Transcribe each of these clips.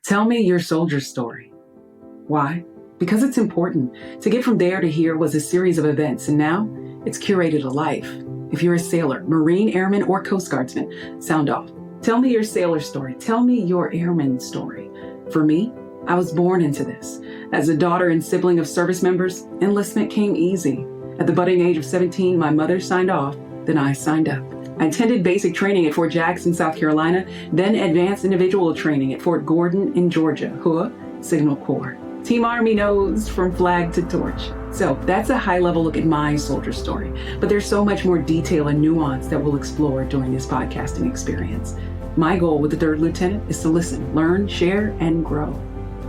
Tell me your soldier story. Why? Because it's important. To get from there to here was a series of events, and now it's curated a life. If you're a sailor, Marine, Airman, or Coast Guardsman, sound off. Tell me your sailor story. Tell me your airman story. For me, I was born into this. As a daughter and sibling of service members, enlistment came easy. At the budding age of 17, my mother signed off, then I signed up. I attended basic training at Fort Jackson, South Carolina, then advanced individual training at Fort Gordon in Georgia, HUA, Signal Corps. Team Army knows from flag to torch. So that's a high-level look at my soldier story, but there's so much more detail and nuance that we'll explore during this podcasting experience. My goal with the Third Lieutenant is to listen, learn, share, and grow.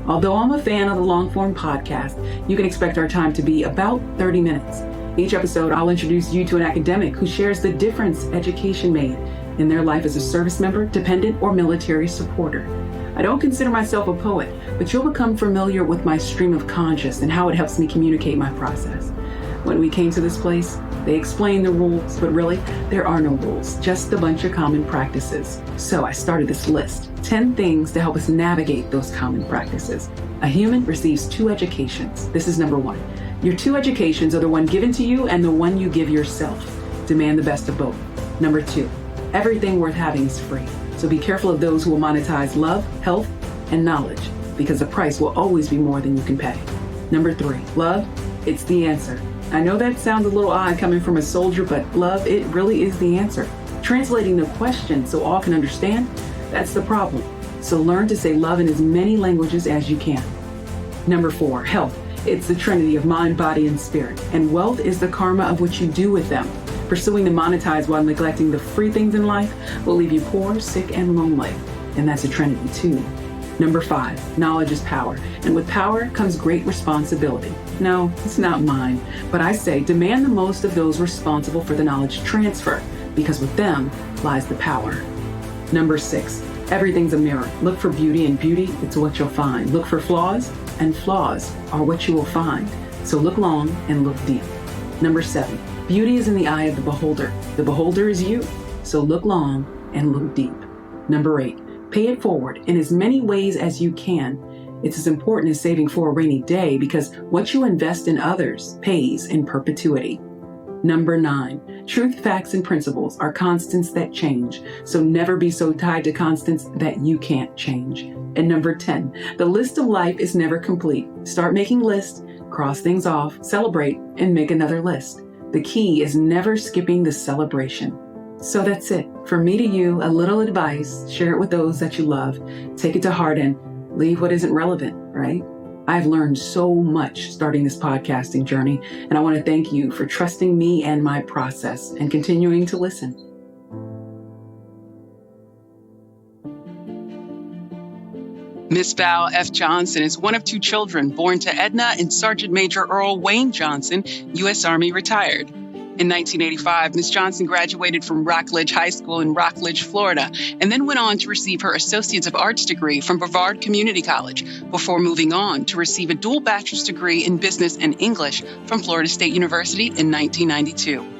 Although I'm a fan of the long-form podcast, you can expect our time to be about 30 minutes. Each episode, I'll introduce you to an academic who shares the difference education made in their life as a service member, dependent, or military supporter. I don't consider myself a poet, but you'll become familiar with my stream of conscious and how it helps me communicate my process. When we came to this place, they explained the rules, but really, there are no rules, just a bunch of common practices. So I started this list, 10 things to help us navigate those common practices. A human receives 2 educations. This is number 1. Your 2 educations are the one given to you and the one you give yourself. Demand the best of both. Number 2, everything worth having is free. So be careful of those who will monetize love, health, and knowledge, because the price will always be more than you can pay. Number 3, love, it's the answer. I know that sounds a little odd coming from a soldier, but love, it really is the answer. Translating the question so all can understand, that's the problem. So learn to say love in as many languages as you can. Number 4, health. It's the trinity of mind, body, and spirit. And wealth is the karma of what you do with them. Pursuing to monetize while neglecting the free things in life will leave you poor, sick, and lonely. And that's a trinity too. Number 5, knowledge is power. And with power comes great responsibility. No, it's not mine. But I say demand the most of those responsible for the knowledge transfer, because with them lies the power. Number 6, everything's a mirror. Look for beauty, and beauty, it's what you'll find. Look for flaws, and flaws are what you will find. So look long and look deep. Number 7, beauty is in the eye of the beholder. The beholder is you. So look long and look deep. Number 8, pay it forward in as many ways as you can. It's as important as saving for a rainy day, because what you invest in others pays in perpetuity. Number 9, truth, facts, and principles are constants that change. So never be so tied to constants that you can't change. And number 10, the list of life is never complete. Start making lists, cross things off, celebrate, and make another list. The key is never skipping the celebration. So that's it. From me to you, a little advice. Share it with those that you love. Take it to heart and leave what isn't relevant, right? I've learned so much starting this podcasting journey, and I want to thank you for trusting me and my process and continuing to listen. Miss Vel F. Johnson is one of 2 children born to Edna and Sergeant Major Earl Wayne Johnson, U.S. Army retired. In 1985, Ms. Johnson graduated from Rockledge High School in Rockledge, Florida, and then went on to receive her Associates of Arts degree from Brevard Community College before moving on to receive a dual bachelor's degree in business and English from Florida State University in 1992.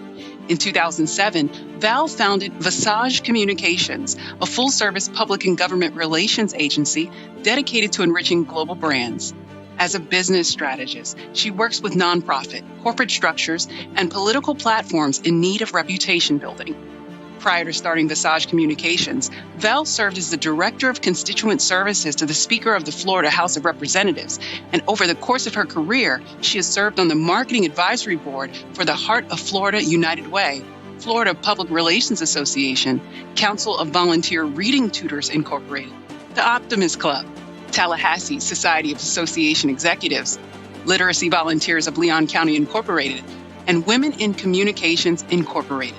In 2007, Val founded Vasaj Communications, a full-service public and government relations agency dedicated to enriching global brands. As a business strategist, she works with nonprofit, corporate structures, and political platforms in need of reputation building. Prior to starting Vasaj Communications, Vel served as the Director of Constituent Services to the Speaker of the Florida House of Representatives, and over the course of her career, she has served on the Marketing Advisory Board for the Heart of Florida United Way, Florida Public Relations Association, Council of Volunteer Reading Tutors Incorporated, the Optimist Club, Tallahassee Society of Association Executives, Literacy Volunteers of Leon County Incorporated, and Women in Communications Incorporated.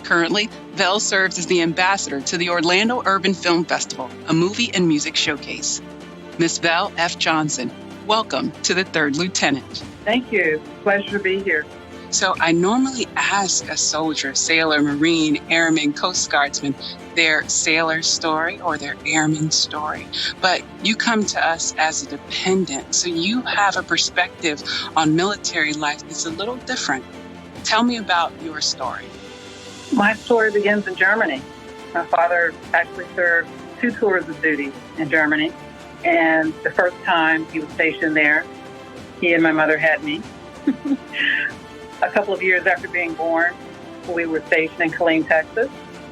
Currently, Vel serves as the ambassador to the Orlando Urban Film Festival, a movie and music showcase. Miss Vel F. Johnson, welcome to the Third Lieutenant. Thank you. Pleasure to be here. So I normally ask a soldier, sailor, Marine, airman, Coast Guardsman their sailor story or their airman story, but you come to us as a dependent, so you have a perspective on military life that's a little different. Tell me about your story. My story begins in Germany. My father actually served 2 tours of duty in Germany. And the first time he was stationed there, he and my mother had me. A couple of years after being born, we were stationed in Killeen, Texas,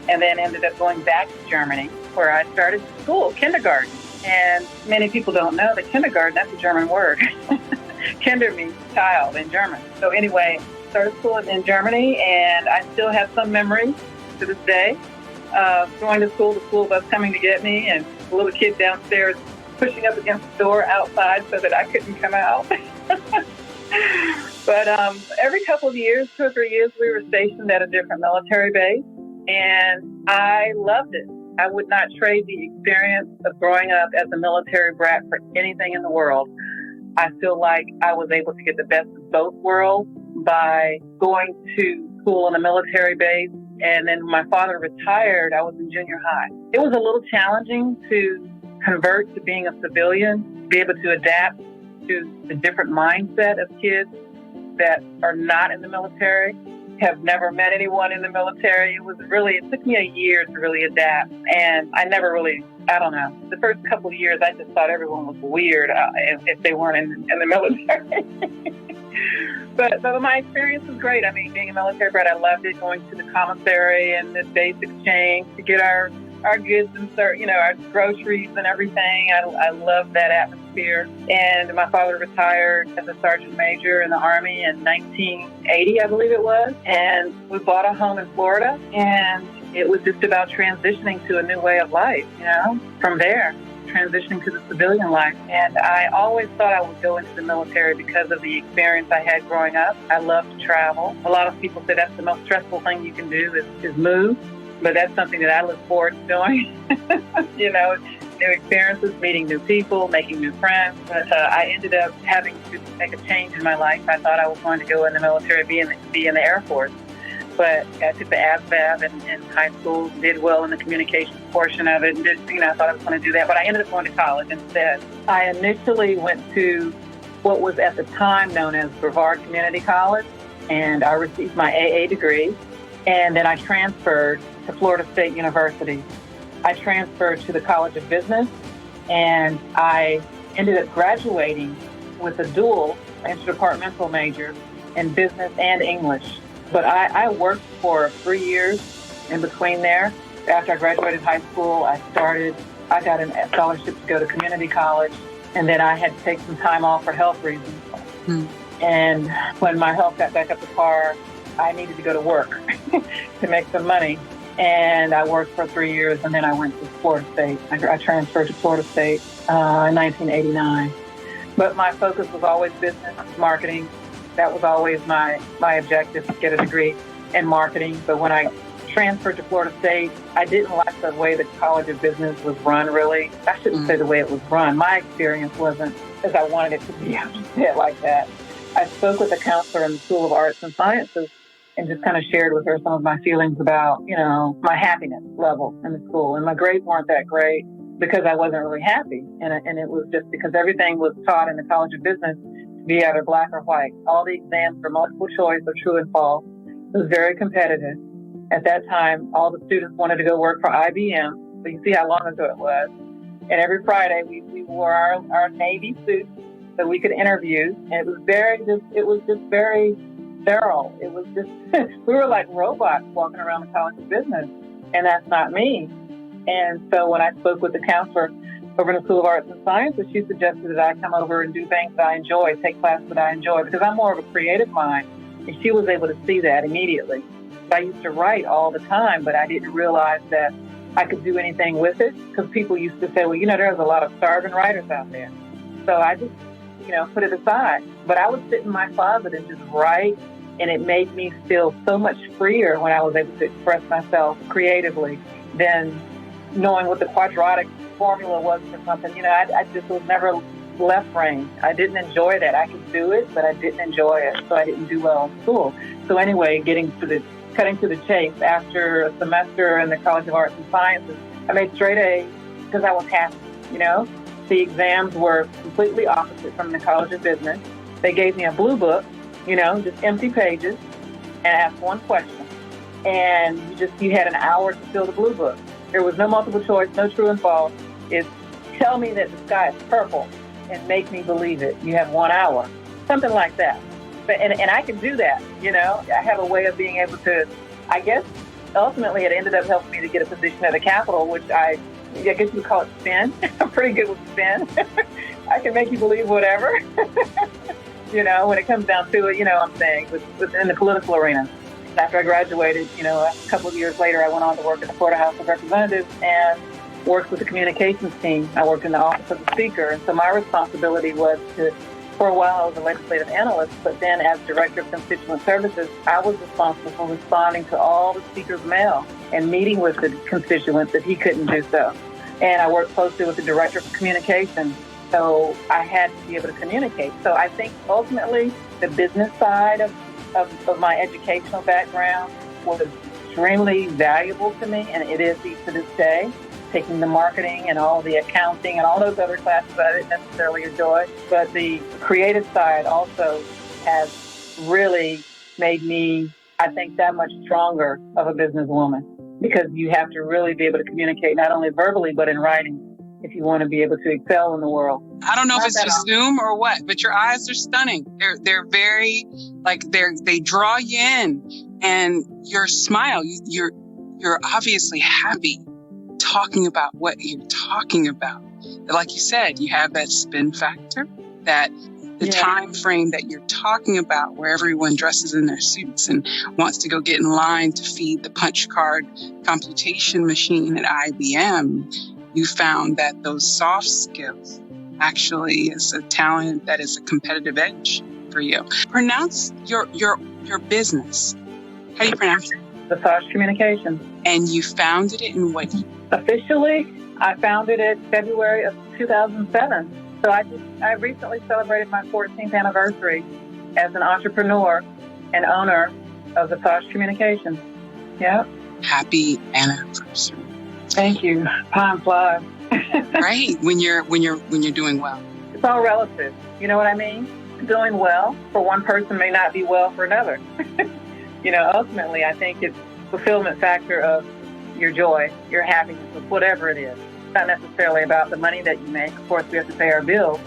and then ended up going back to Germany, where I started school, kindergarten. And many people don't know that kindergarten, that's a German word. Kinder means child in German. So anyway, started school in Germany, and I still have some memories to this day of going to school, the school bus coming to get me, and the little kid downstairs pushing up against the door outside so that I couldn't come out. But every couple of years, 2 or 3 years, we were stationed at a different military base, and I loved it. I would not trade the experience of growing up as a military brat for anything in the world. I feel like I was able to get the best of both worlds by going to school on a military base. And then when my father retired, I was in junior high. It was a little challenging to convert to being a civilian, be able to adapt to the different mindset of kids that are not in the military, have never met anyone in the military. It took me a year to really adapt. And I never really, I don't know. The first couple of years, I just thought everyone was weird if they weren't in the military. But my experience was great. I mean, being a military brat, I loved it, going to the commissary and the base exchange to get our goods and our groceries and everything. I love that atmosphere. And my father retired as a sergeant major in the Army in 1980, I believe it was. And we bought a home in Florida, and it was just about transitioning to a new way of life, from there, transitioning to the civilian life. And I always thought I would go into the military because of the experience I had growing up. I love to travel. A lot of people say that's the most stressful thing you can do is move. But that's something that I look forward to doing, new experiences, meeting new people, making new friends. But I ended up having to make a change in my life. I thought I was going to go in the military, be in the Air Force. But I took the ASVAB in high school, did well in the communications portion of it. And I thought I was going to do that. But I ended up going to college instead. I initially went to what was at the time known as Brevard Community College, and I received my AA degree. And then I transferred to Florida State University. I transferred to the College of Business, and I ended up graduating with a dual interdepartmental major in business and English. But I worked for 3 years in between there. After I graduated high school, I got a scholarship to go to community college, and then I had to take some time off for health reasons. And when my health got back up to par, I needed to go to work to make some money. And I worked for 3 years, and then I went to Florida State. I transferred to Florida State in 1989. But my focus was always business, marketing. That was always my objective, to get a degree in marketing. But when I transferred to Florida State, I didn't like the way the College of Business was run, really. I shouldn't say the way it was run. My experience wasn't as I wanted it to be. I'll just say it like that. I spoke with a counselor in the School of Arts and Sciences and just kind of shared with her some of my feelings about, my happiness level in the school. And my grades weren't that great because I wasn't really happy. And it was just because everything was taught in the College of Business to be either black or white. All the exams were multiple choice or true and false. It was very competitive. At that time, all the students wanted to go work for IBM. So you see how long ago it was. And every Friday we wore our Navy suits so we could interview. And it was just very sterile. It was just, we were like robots walking around the College of Business, and that's not me. And so when I spoke with the counselor over in the School of Arts and Sciences, she suggested that I come over and do things that I enjoy, take classes that I enjoy, because I'm more of a creative mind. And she was able to see that immediately. I used to write all the time, but I didn't realize that I could do anything with it, because people used to say, well, there's a lot of starving writers out there. So I just put it aside. But I would sit in my closet and just write, and it made me feel so much freer when I was able to express myself creatively than knowing what the quadratic formula was for something. I just was never left brain. I didn't enjoy that. I could do it, but I didn't enjoy it, so I didn't do well in school. So anyway, cutting to the chase, after a semester in the College of Arts and Sciences, I made straight A's because I was happy, The exams were completely opposite from the College of Business. They gave me a blue book, just empty pages, and asked one question. And you had an hour to fill the blue book. There was no multiple choice, no true and false. It's tell me that the sky is purple and make me believe it. You have 1 hour, something like that. And I can do that, I have a way of being able to, I guess, ultimately it ended up helping me to get a position at a Capitol, which I guess you would call it spin. I'm pretty good with spin. I can make you believe whatever, when it comes down to it, I'm saying, within the political arena. After I graduated, a couple of years later, I went on to work at the Florida House of Representatives and worked with the communications team. I worked in the office of the speaker. And so my responsibility was for a while, I was a legislative analyst, but then as director of constituent services, I was responsible for responding to all the speaker's mail and meeting with the constituents if he couldn't do so. And I worked closely with the director of communications. So I had to be able to communicate. So I think ultimately the business side of my educational background was extremely valuable to me, and it is to this day, taking the marketing and all the accounting and all those other classes that I didn't necessarily enjoy. But the creative side also has really made me, I think, that much stronger of a businesswoman, because you have to really be able to communicate not only verbally but in writing if you want to be able to excel in the world. I don't know if it's just Zoom or what, but your eyes are stunning. They're very, they draw you in, and your smile, you're obviously happy talking about what you're talking about. Like you said, you have that spin factor, that the time frame that you're talking about, where everyone dresses in their suits and wants to go get in line to feed the punch card computation machine at IBM. You found that those soft skills actually is a talent that is a competitive edge for you. Pronounce your business. How do you pronounce it? Vasaj Communications. And you founded it in what year? Officially, I founded it February of 2007. So I recently celebrated my 14th anniversary as an entrepreneur and owner of Vasaj Communications. Yeah. Happy anniversary. Thank you. Time flies. Right. When you're doing well. It's all relative. You know what I mean? Doing well for one person may not be well for another. Ultimately, I think it's fulfillment factor of your joy, your happiness, with whatever it is. It's not necessarily about the money that you make. Of course, we have to pay our bills.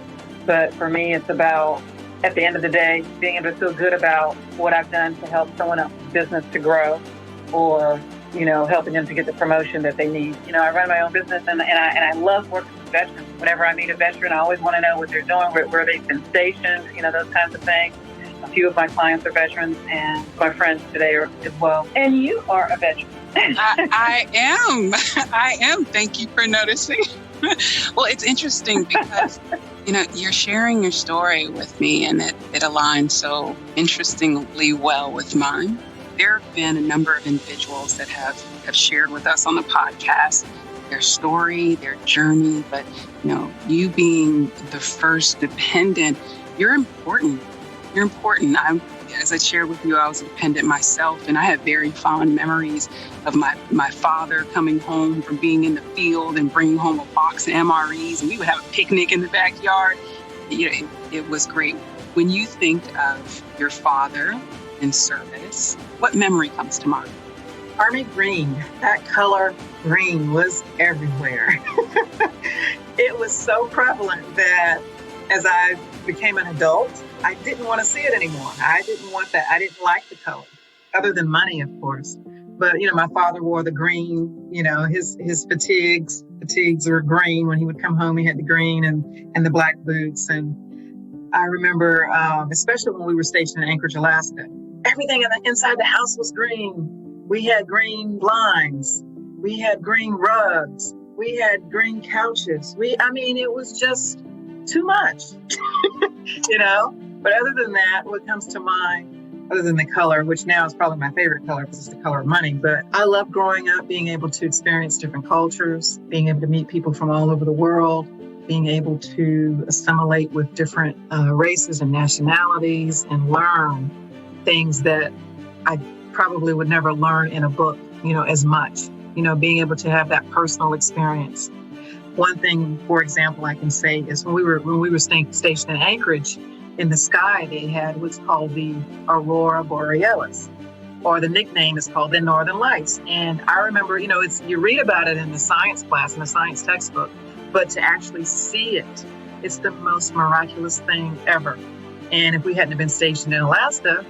But for me, it's about, at the end of the day, being able to feel good about what I've done to help someone else's business to grow, or helping them to get the promotion that they need. I run my own business, and I love working with veterans. Whenever I meet a veteran, I always want to know what they're doing, where they've been stationed, those kinds of things. A few of my clients are veterans, and my friends today are as well. And you are a veteran. I am. I am. Thank you for noticing. Well, it's interesting because, you're sharing your story with me, and it aligns so interestingly well with mine. There have been a number of individuals that have shared with us on the podcast their story, their journey, but you being the first dependent, you're important. You're important. As I shared with you, I was a dependent myself, and I have very fond memories of my father coming home from being in the field and bringing home a box of MREs, and we would have a picnic in the backyard. It was great. When you think of your father in service, what memory comes to mind? Army green. That color green was everywhere. It was so prevalent that as I became an adult, I didn't want to see it anymore. I didn't want that. I didn't like the color, other than money, of course. But, my father wore the green, his fatigues were green. When he would come home, he had the green and the black boots. And I remember, especially when we were stationed in Anchorage, Alaska, everything inside the house was green. We had green blinds. We had green rugs. We had green couches. It was just too much, But other than that, what comes to mind, other than the color, which now is probably my favorite color because it's the color of money, but I love growing up, being able to experience different cultures, being able to meet people from all over the world, being able to assimilate with different races and nationalities and learn things that I probably would never learn in a book, as much, being able to have that personal experience. One thing, for example, I can say is when we were stationed in Anchorage, in the sky they had what's called the Aurora Borealis, or the nickname is called the Northern Lights. And I remember, you read about it in the science class, in the science textbook, but to actually see it, it's the most miraculous thing ever. And if we hadn't been stationed in Alaska,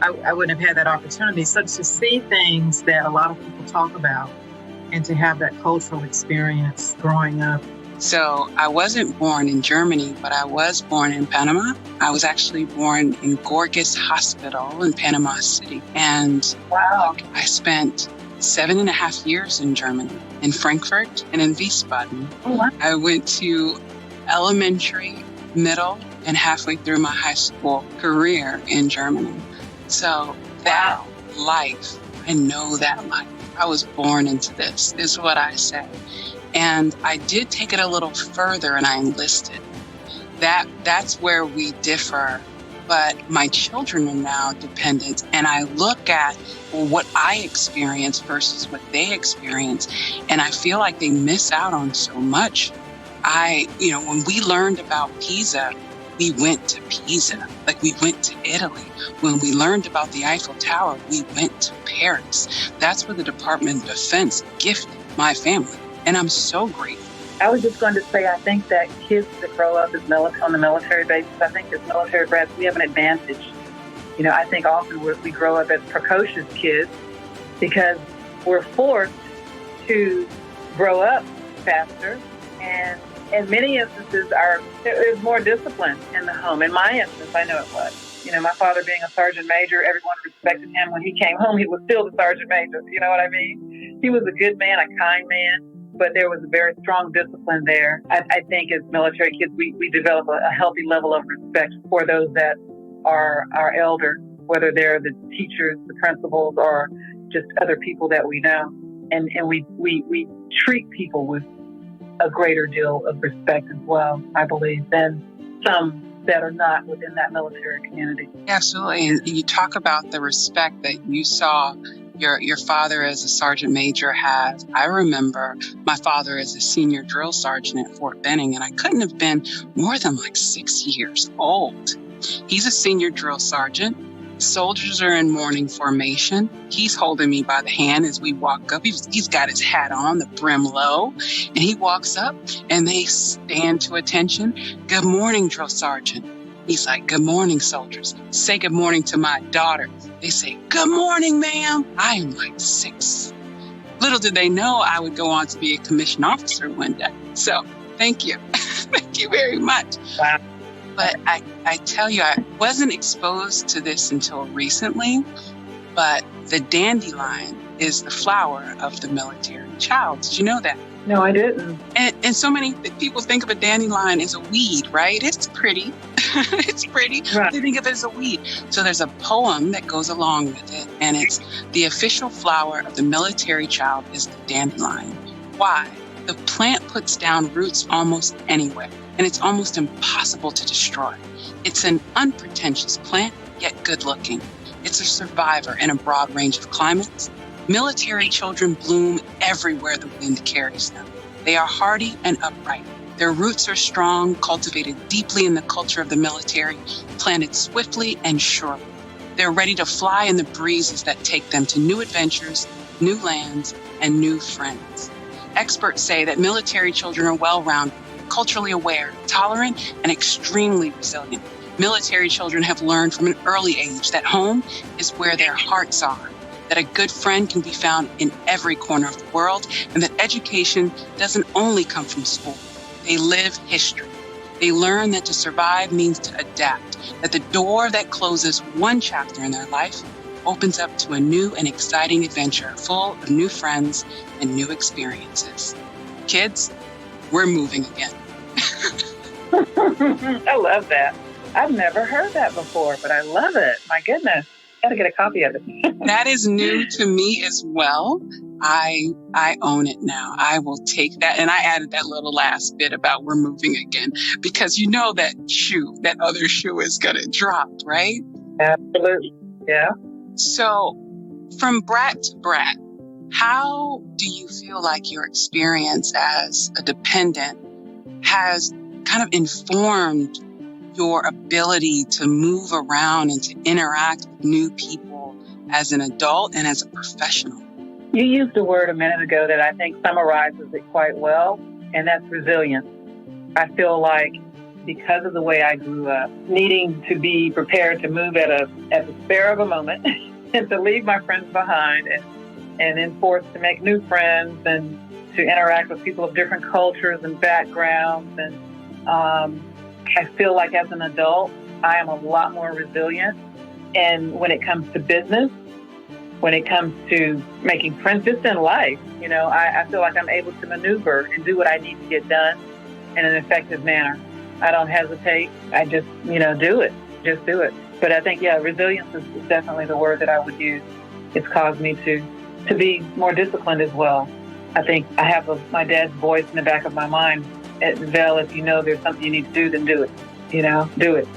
I wouldn't have had that opportunity. So to see things that a lot of people talk about and to have that cultural experience growing up. So I wasn't born in Germany, but I was born in Panama. I was actually born in Gorgas Hospital in Panama City. And Wow. I spent 7.5 years in Germany, in Frankfurt and in Wiesbaden. Oh, wow. I went to elementary, middle, and halfway through my high school career in Germany. So that life, I know that life. I was born into this, is what I say. And I did take it a little further and I enlisted. That's where we differ. But my children are now dependent, and I look at what I experience versus what they experience, and I feel like they miss out on so much. When we learned about Pisa, we went to Pisa, like we went to Italy. When we learned about the Eiffel Tower, we went to Paris. That's what the Department of Defense gifted my family, and I'm so grateful. I was just going to say, I think that kids that grow up as on the military bases, I think as military brats, we have an advantage. I think often we grow up as precocious kids because we're forced to grow up faster. And in many instances, there's more discipline in the home. In my instance, I know it was. My father being a sergeant major, everyone respected him. When he came home, he was still the sergeant major. You know what I mean? He was a good man, a kind man. But there was a very strong discipline there. I think as military kids, we develop a healthy level of respect for those that are our elder, whether they're the teachers, the principals, or just other people that we know. And we treat people with a greater deal of respect as well, I believe, than some that are not within that military community. Absolutely. And you talk about the respect that you saw your father as a sergeant major has. I remember my father as a senior drill sergeant at Fort Benning, and I couldn't have been more than 6 years old. He's a senior drill sergeant. Soldiers are in morning formation. He's holding me by the hand as we walk up. He's got his hat on, the brim low, and he walks up and they stand to attention. Good morning, drill sergeant. He's like, good morning, soldiers. Say good morning to my daughter. They say, good morning, ma'am. I am 6. Little did they know I would go on to be a commissioned officer one day. So thank you. Thank you very much. Wow. But I tell you, I wasn't exposed to this until recently, but the dandelion is the flower of the military child. Did you know that? No, I didn't. And so many people think of a dandelion as a weed, right? It's pretty. It's pretty. Right. They think of it as a weed. So there's a poem that goes along with it, and it's the official flower of the military child is the dandelion. Why? The plant puts down roots almost anywhere, and it's almost impossible to destroy. It's an unpretentious plant, yet good-looking. It's a survivor in a broad range of climates. Military children bloom everywhere the wind carries them. They are hardy and upright. Their roots are strong, cultivated deeply in the culture of the military, planted swiftly and surely. They're ready to fly in the breezes that take them to new adventures, new lands, and new friends. Experts say that military children are well-rounded, culturally aware, tolerant, and extremely resilient. Military children have learned from an early age that home is where their hearts are, that a good friend can be found in every corner of the world, and that education doesn't only come from school. They live history. They learn that to survive means to adapt, that the door that closes one chapter in their life opens up to a new and exciting adventure full of new friends and new experiences. Kids, we're moving again. I love that. I've never heard that before, but I love it. My goodness. Got to get a copy of it. That is new to me as well. I own it now. I will take that. And I added that little last bit about we're moving again, because you know that other shoe is going to drop, right? Absolutely. Yeah. So from brat to brat, how do you feel like your experience as a dependent has kind of informed your ability to move around and to interact with new people as an adult and as a professional? You used a word a minute ago that I think summarizes it quite well, and that's resilience. I feel like because of the way I grew up, needing to be prepared to move at the spur of a moment and to leave my friends behind and then forced to make new friends and to interact with people of different cultures and backgrounds. And I feel like as an adult, I am a lot more resilient. And when it comes to business, when it comes to making friends, just in life, I feel like I'm able to maneuver and do what I need to get done in an effective manner. I don't hesitate. I just, do it. Just do it. But I think, resilience is definitely the word that I would use. It's caused me to be more disciplined as well. I think I have my dad's voice in the back of my mind. At Vel, if you know there's something you need to do, then do it. Do it.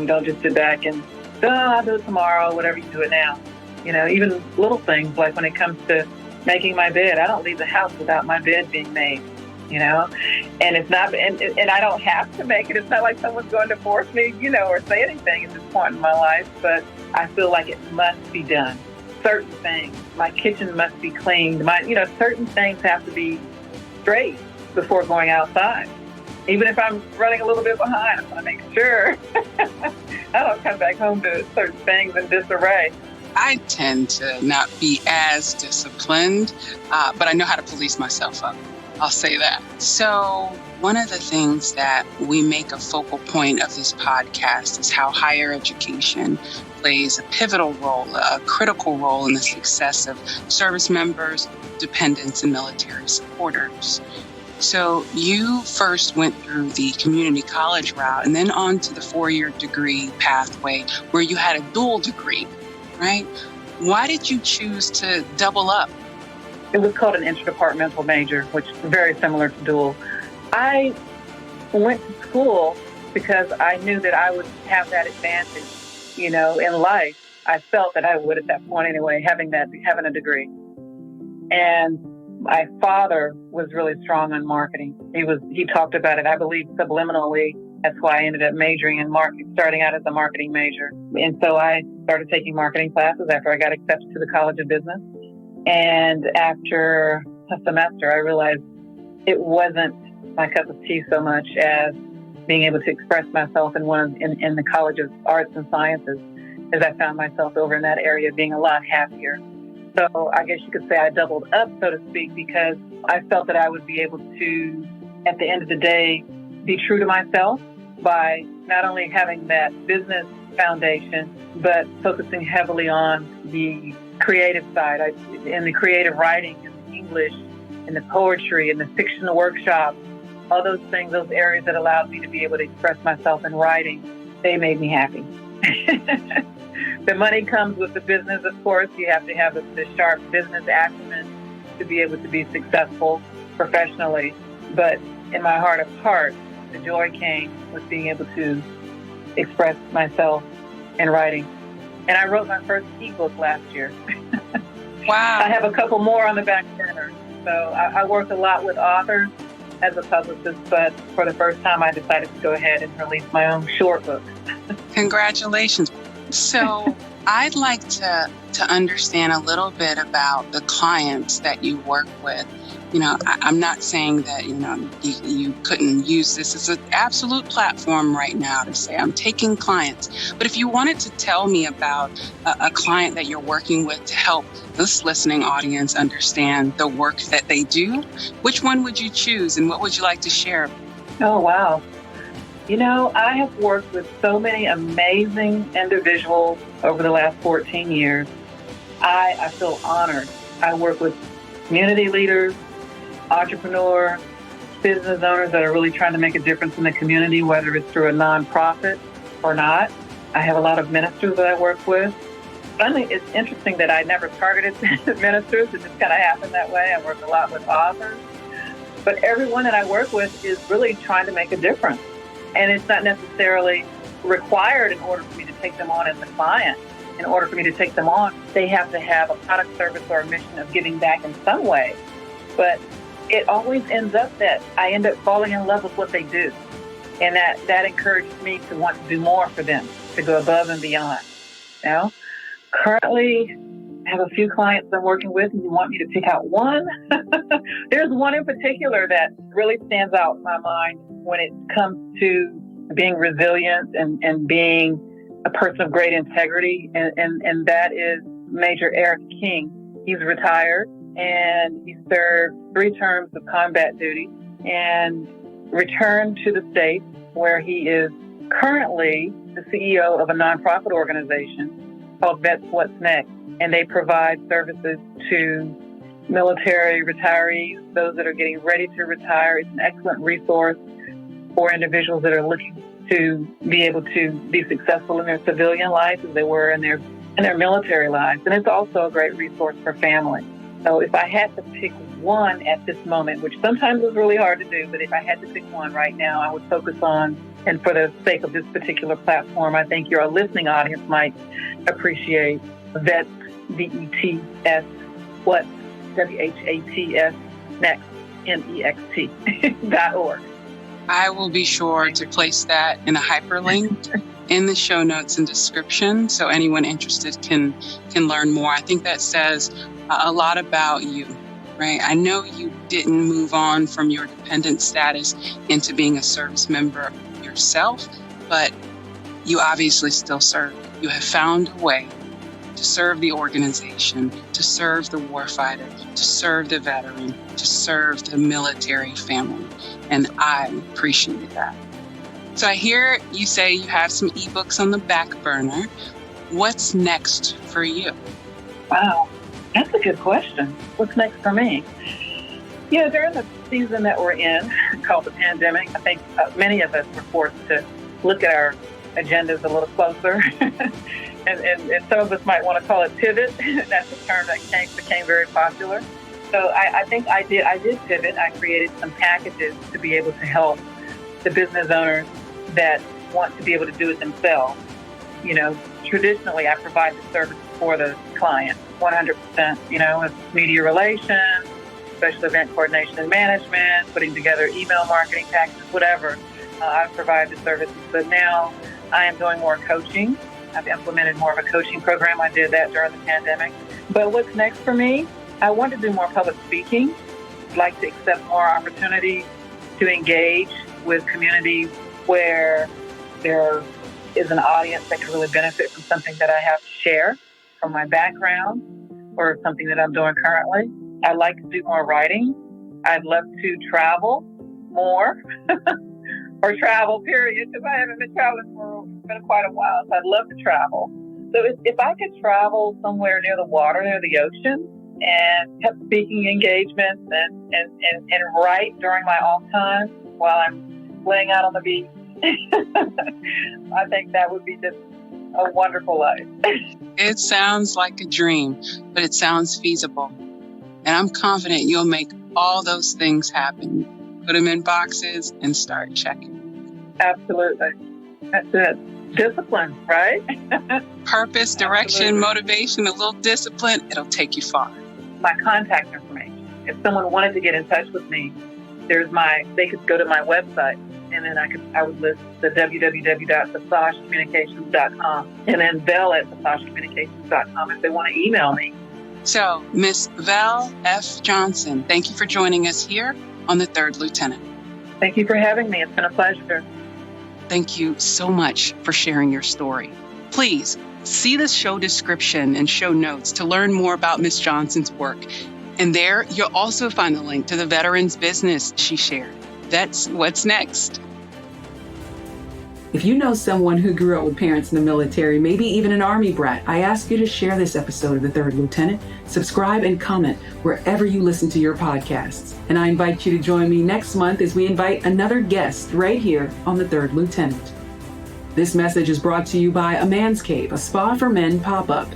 Don't just sit back and, I'll do it tomorrow, whatever, you do it now. Even little things like when it comes to making my bed, I don't leave the house without my bed being made. And it's not, and I don't have to make it. It's not like someone's going to force me, or say anything at this point in my life, but I feel like it must be done. Certain things, my kitchen must be cleaned. Certain things have to be straight before going outside. Even if I'm running a little bit behind, I'm going to make sure I don't come back home to certain things in disarray. I tend to not be as disciplined, but I know how to police myself up. I'll say that. So one of the things that we make a focal point of this podcast is how higher education plays a pivotal role, a critical role in the success of service members, dependents, and military supporters. So you first went through the community college route and then on to the 4-year degree pathway where you had a dual degree, right? Why did you choose to double up? It was called an interdepartmental major, which is very similar to dual. I went to school because I knew that I would have that advantage, in life. I felt that I would at that point anyway, having a degree. And my father was really strong on marketing. He talked about it, I believe, subliminally. That's why I ended up majoring in marketing, starting out as a marketing major. And so I started taking marketing classes after I got accepted to the College of Business. And after a semester, I realized it wasn't my cup of tea so much as being able to express myself in the College of Arts and Sciences, as I found myself over in that area being a lot happier. So I guess you could say I doubled up, so to speak, because I felt that I would be able to, at the end of the day, be true to myself by not only having that business foundation, but focusing heavily on the creative side, in the creative writing, in the English, in the poetry, in the fiction workshops, all those things, those areas that allowed me to be able to express myself in writing, they made me happy. The money comes with the business, of course. You have to have the sharp business acumen to be able to be successful professionally. But in my heart of hearts, the joy came with being able to express myself in writing. And I wrote my first ebook last year. Wow. I have a couple more on the back burner. So I work a lot with authors as a publicist, but for the first time, I decided to go ahead and release my own short book. Congratulations. So I'd like to understand a little bit about the clients that you work with. I'm not saying that, you couldn't use this as an absolute platform right now to say I'm taking clients. But if you wanted to tell me about a client that you're working with to help this listening audience understand the work that they do, which one would you choose and what would you like to share? Oh, wow. I have worked with so many amazing individuals over the last 14 years. I feel honored. I work with community leaders, entrepreneurs, business owners that are really trying to make a difference in the community, whether it's through a nonprofit or not. I have a lot of ministers that I work with. Finally, it's interesting that I never targeted ministers. It just kind of happened that way. I work a lot with authors. But everyone that I work with is really trying to make a difference. And it's not necessarily required in order for me to take them on as a client. In order for me to take them on, they have to have a product, service, or a mission of giving back in some way. But it always ends up that I end up falling in love with what they do. And that encouraged me to want to do more for them, to go above and beyond. Currently, have a few clients I'm working with, and you want me to pick out one? There's one in particular that really stands out in my mind when it comes to being resilient and being a person of great integrity, and that is Major Eric King. He's retired, and he served 3 terms of combat duty and returned to the States, where he is currently the CEO of a nonprofit organization called Vets What's Next. And they provide services to military retirees, those that are getting ready to retire. It's an excellent resource for individuals that are looking to be able to be successful in their civilian life as they were in their military lives. And it's also a great resource for families. So if I had to pick one at this moment, which sometimes is really hard to do, but if I had to pick one right now, I would focus on, and for the sake of this particular platform, I think your listening audience might appreciate Vets, VETS, what, WHATS, Next, NEXT.org. I will be sure to place that in a hyperlink in the show notes and description so anyone interested can learn more. I think that says a lot about you, right? I know you didn't move on from your dependent status into being a service member yourself, but you obviously still serve. You have found a way to serve the organization, to serve the warfighter, to serve the veteran, to serve the military family. And I appreciate that. So I hear you say you have some ebooks on the back burner. What's next for you? Wow, that's a good question. What's next for me? You know, during the season that we're in, called the pandemic, I think many of us were forced to look at our agendas a little closer. and some of us might want to call it pivot. That's a term that became very popular. So I think I did pivot. I created some packages to be able to help the business owners that want to be able to do it themselves. You know, traditionally I provide the service for the client 100%, you know, with media relations, special event coordination and management, putting together email marketing packages, whatever. I provide the services. But now I am doing more coaching. I've implemented more of a coaching program. I did that during the pandemic. But what's next for me? I want to do more public speaking. I'd like to accept more opportunities to engage with communities where there is an audience that can really benefit from something that I have to share from my background or something that I'm doing currently. I'd like to do more writing. I'd love to travel more or travel, period, because I haven't been traveling for quite a while. So I'd love to travel. So if I could travel somewhere near the water, near the ocean, and have speaking engagements and write during my off time while I'm laying out on the beach, I think that would be just a wonderful life. It sounds like a dream, but it sounds feasible. And I'm confident you'll make all those things happen. Put them in boxes and start checking. Absolutely. That's it. Discipline, right? Purpose, direction, Absolutely. Motivation, a little discipline, it'll take you far. My contact information. If someone wanted to get in touch with me, they could go to my website, and then I would list the www.vasajcommunications.com and then Vel at vasajcommunications.com if they want to email me. So, Miss Vel F. Johnson, thank you for joining us here on The Third Lieutenant. Thank you for having me. It's been a pleasure. Thank you so much for sharing your story. Please see the show description and show notes to learn more about Miss Johnson's work. And there, you'll also find the link to the veterans business she shared. That's what's next. If you know someone who grew up with parents in the military, maybe even an Army brat, I ask you to share this episode of The Third Lieutenant, subscribe and comment wherever you listen to your podcasts. And I invite you to join me next month as we invite another guest right here on The Third Lieutenant. This message is brought to you by A Man's Cave, a spa for men pop-up.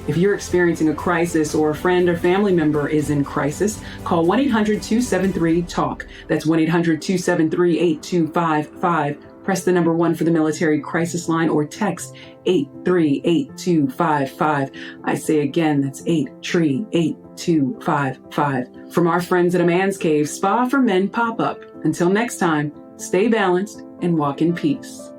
If you're experiencing a crisis or a friend or family member is in crisis, call 1-800-273-TALK. That's 1-800-273-8255. Press the number 1 for the military crisis line or text 838-255. I say again, that's 838-255. From our friends at A Man's Cave, Spa for Men Pop-Up. Until next time, stay balanced and walk in peace.